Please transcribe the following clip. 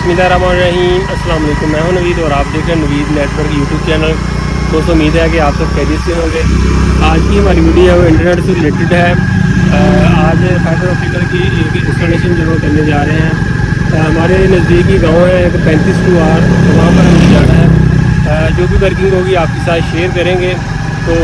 बिस्मिल्लाहिर्रहमानिर्रहीम। अस्सलाम वालेकुम। मैं हूं नवीद और आप देख रहे हैं नवीद नेटवर्क यूट्यूब चैनल। दोस्तों उम्मीद है कि आप सब खैरियत से होंगे। आज की हमारी वीडियो है वो इंटरनेट से रिलेटेड है। आज फाइबर ऑप्टिकल की एक इंस्टॉलेशन जो करने जा रहे हैं। हमारे नज़दीकी गांव है एक 35 2 R, तो वहाँ पर हमें जाना है। जो भी वर्किंग होगी आपके साथ शेयर करेंगे। तो